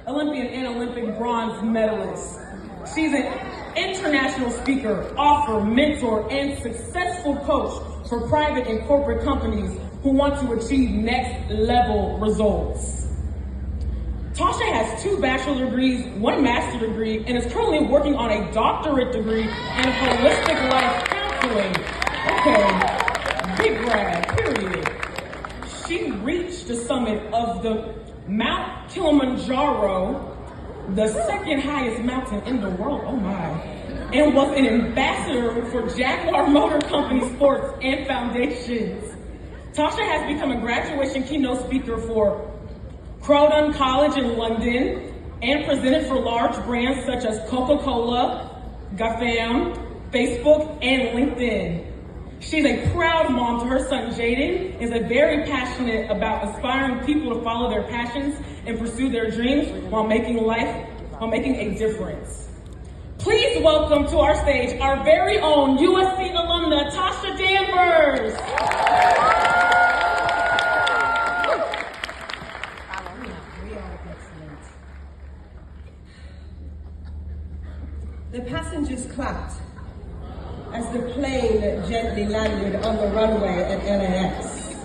Olympian and Olympic bronze medalist. She's an international speaker, author, mentor, and successful coach for private and corporate companies who want to achieve next level results. Tasha has 2 bachelor degrees, 1 master's degree, and is currently working on a doctorate degree in holistic life counseling. Okay, big brag, period. She reached the summit of the Mount Kilimanjaro, the 2nd highest mountain in the world, oh my, and was an ambassador for Jaguar Motor Company Sports and Foundations. Tasha has become a graduation keynote speaker for Croydon College in London and presented for large brands such as Coca-Cola, GAFAM, Facebook, and LinkedIn. She's a proud mom to her son Jaden, is very passionate about inspiring people to follow their passions and pursue their dreams while making a difference. Please welcome to our stage our very own USC alumna, Tasha Danvers. The passengers clapped as the plane gently landed on the runway at LAX.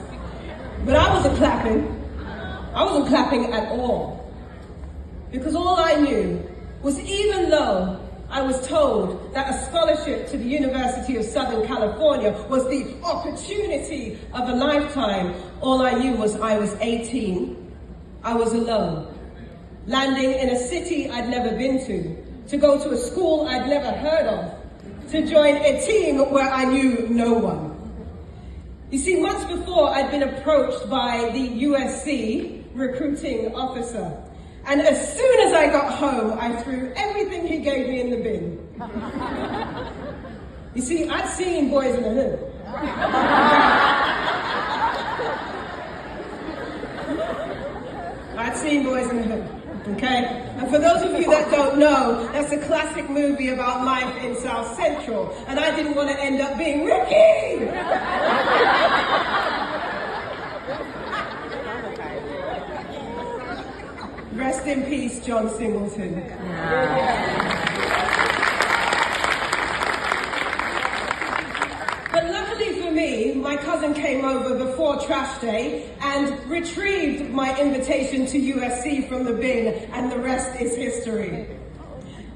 But I wasn't clapping. I wasn't clapping at all. Because all I knew was, even though I was told that a scholarship to the University of Southern California was the opportunity of a lifetime, all I knew was I was 18. I was alone, landing in a city I'd never been to go to a school I'd never heard of, to join a team where I knew no one. You see, months before, I'd been approached by the USC recruiting officer. And as soon as I got home, I threw everything he gave me in the bin. You see, I'd seen Boys in the Hood. I'd seen Boys in the Hood. Okay? And for those of you that don't know, that's a classic movie about life in South Central. And I didn't want to end up being Ricky! Rest in peace, John Singleton. But luckily for me, my cousin came over before trash day and retrieved my invitation to USC from the bin, and the rest is history.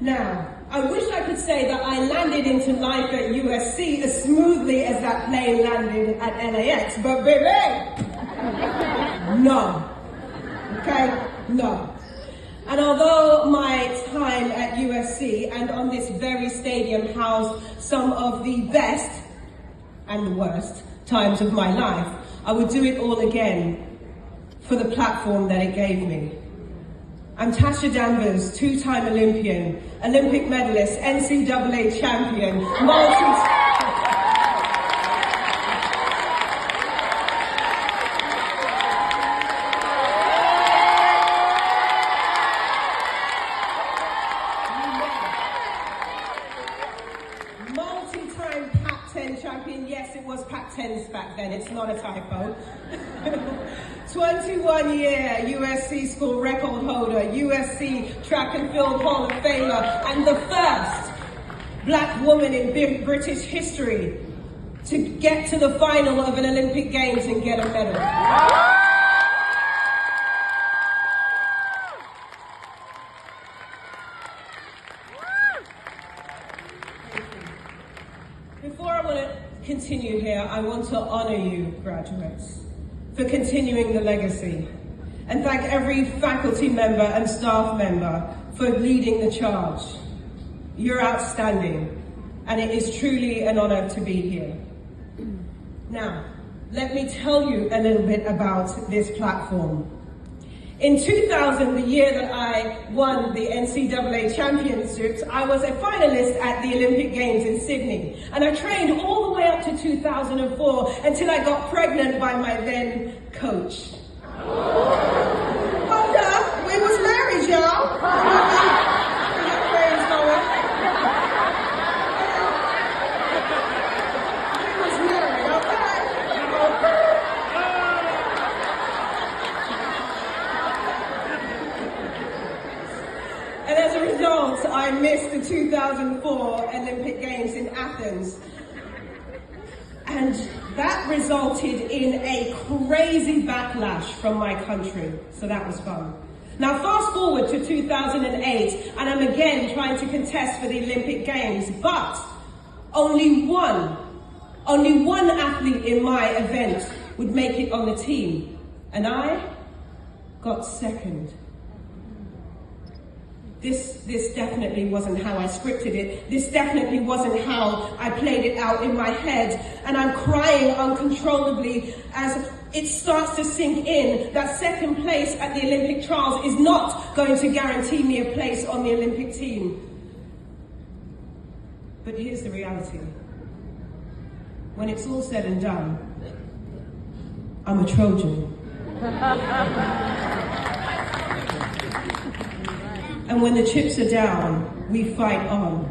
Now, I wish I could say that I landed into life at USC as smoothly as that plane landed at LAX, but baby, no. Okay? No. And although my time at USC and on this very stadium housed some of the best and the worst times of my life, I would do it all again for the platform that it gave me. I'm Tasha Danvers, 2-time Olympian, Olympic medalist, NCAA champion, multi-time Pac-10 champion. Yes, it was Pac-10s back then, it's not a typo. 21-year USC school record holder, USC track and field Hall of Famer, and the first black woman in British history to get to the final of an Olympic Games and get a medal. Before I want to continue here, I want to honor you, graduates, for continuing the legacy, and thank every faculty member and staff member for leading the charge. You're outstanding, and it is truly an honor to be here. Now, let me tell you a little bit about this platform. In 2000, the year that I won the NCAA championships, I was a finalist at the Olympic Games in Sydney. And I trained all the way up to 2004 until I got pregnant by my then coach. Hold up, we was married, y'all. fault I missed the 2004 Olympic Games in Athens. And that resulted in a crazy backlash from my country. So that was fun. Now fast forward to 2008, and I'm again trying to contest for the Olympic Games, but only one athlete in my event would make it on the team, and I got second. This definitely wasn't how I scripted it. This definitely wasn't how I played it out in my head. And I'm crying uncontrollably as it starts to sink in that second place at the Olympic trials is not going to guarantee me a place on the Olympic team. But here's the reality. When it's all said and done, I'm a Trojan. And when the chips are down, we fight on.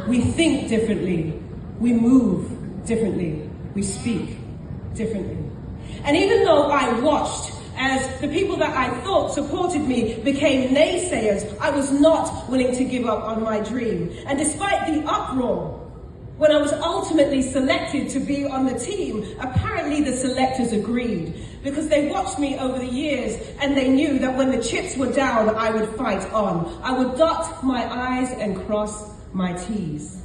We think differently. We move differently. We speak differently. And even though I watched as the people that I thought supported me became naysayers, I was not willing to give up on my dream. And despite the uproar, when I was ultimately selected to be on the team, apparently the selectors agreed because they watched me over the years and they knew that when the chips were down, I would fight on. I would dot my I's and cross my T's.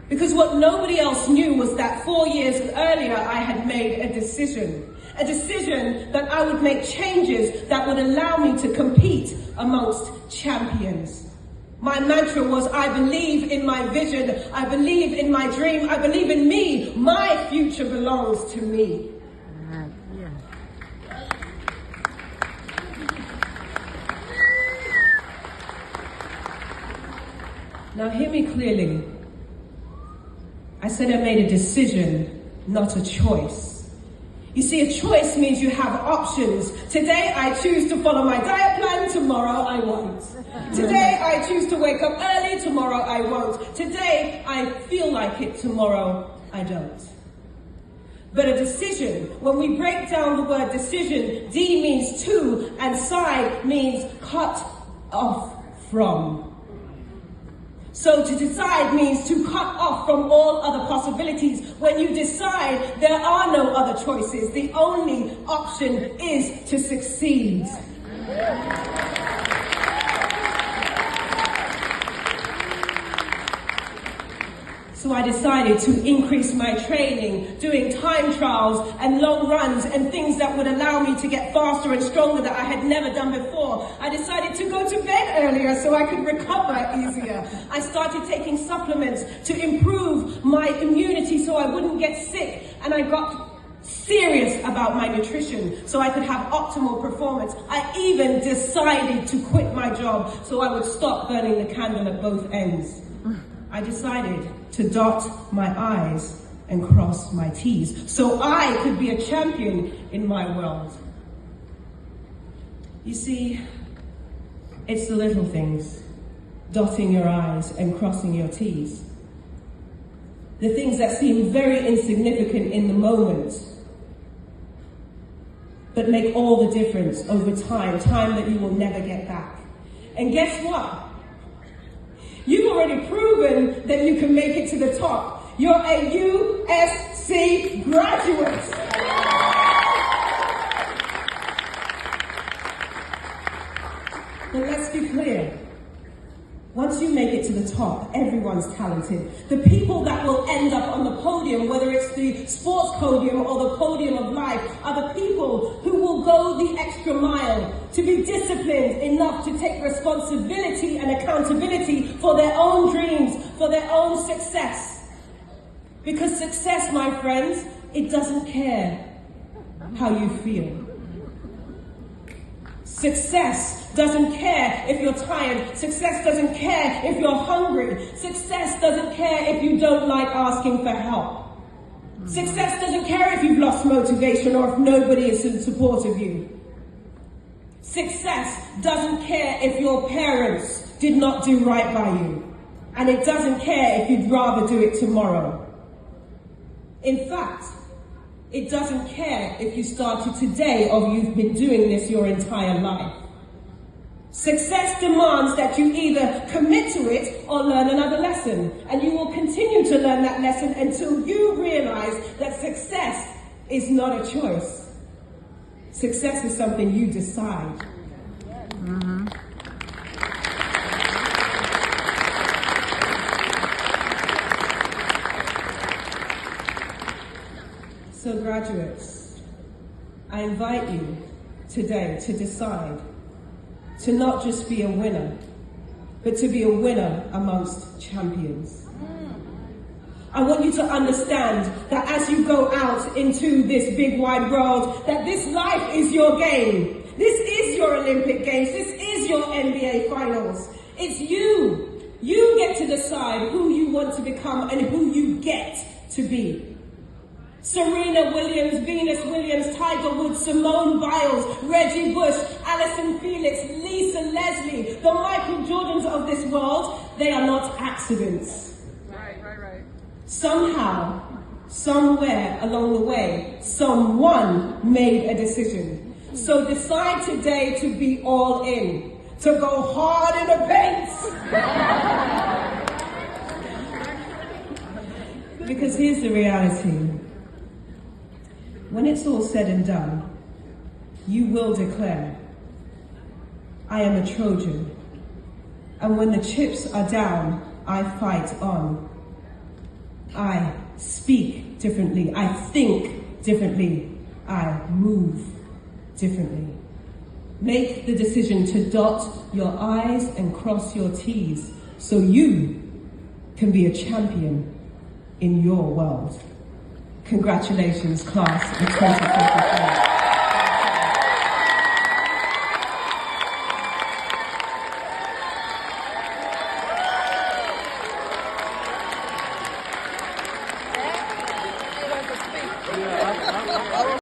Because what nobody else knew was that 4 years earlier, I had made a decision that I would make changes that would allow me to compete amongst champions. My mantra was, I believe in my vision, I believe in my dream, I believe in me. My future belongs to me. Now hear me clearly. I said I made a decision, not a choice. You see, a choice means you have options. Today I choose to follow my diet plan, tomorrow I won't. Today I choose to wake up early, tomorrow I won't. Today I feel like it, tomorrow I don't. But a decision, when we break down the word decision, D means to and side means cut off from. So to decide means to cut off from all other possibilities. When you decide, there are no other choices. The only option is to succeed. So I decided to increase my training, doing time trials and long runs and things that would allow me to get faster and stronger that I had never done before. I decided to go to bed earlier so I could recover easier. I started taking supplements to improve my immunity so I wouldn't get sick, and I got serious about my nutrition so I could have optimal performance. I even decided to quit my job so I would stop burning the candle at both ends. I decided to dot my I's and cross my T's so I could be a champion in my world. You see, it's the little things, dotting your I's and crossing your T's. The things that seem very insignificant in the moment, but make all the difference over time that you will never get back. And guess what? You've already proven that you can make it to the top. You're a USC graduate. But let's be clear. Once you make it to the top, everyone's talented. The people that will end up on the podium, whether it's the sports podium or the podium of life, are the people who will go the extra mile to be disciplined enough to take responsibility and accountability for their own dreams, for their own success. Because success, my friends, it doesn't care how you feel. Success doesn't care if you're tired. Success doesn't care if you're hungry. Success doesn't care if you don't like asking for help. Success doesn't care if you've lost motivation or if nobody is in support of you. Success doesn't care if your parents did not do right by you. And it doesn't care if you'd rather do it tomorrow. In fact, it doesn't care if you started today or you've been doing this your entire life. Success demands that you either commit to it or learn another lesson. And you will continue to learn that lesson until you realize that success is not a choice. Success is something you decide. So graduates, I invite you today to decide to not just be a winner, but to be a winner amongst champions. I want you to understand that as you go out into this big wide world, that this life is your game. This is your Olympic Games. This is your NBA Finals. It's you. You get to decide who you want to become and who you get to be. Serena Williams, Venus Williams, Tiger Woods, Simone Biles, Reggie Bush, Allyson Felix, Lisa Leslie, the Michael Jordans of this world, they are not accidents. Right. Somehow, somewhere along the way, someone made a decision. So decide today to be all in, to go hard in the paint. Because here's the reality. When it's all said and done, you will declare, I am a Trojan. And when the chips are down, I fight on. I speak differently. I think differently. I move differently. Make the decision to dot your I's and cross your T's so you can be a champion in your world. Congratulations, class of 2023.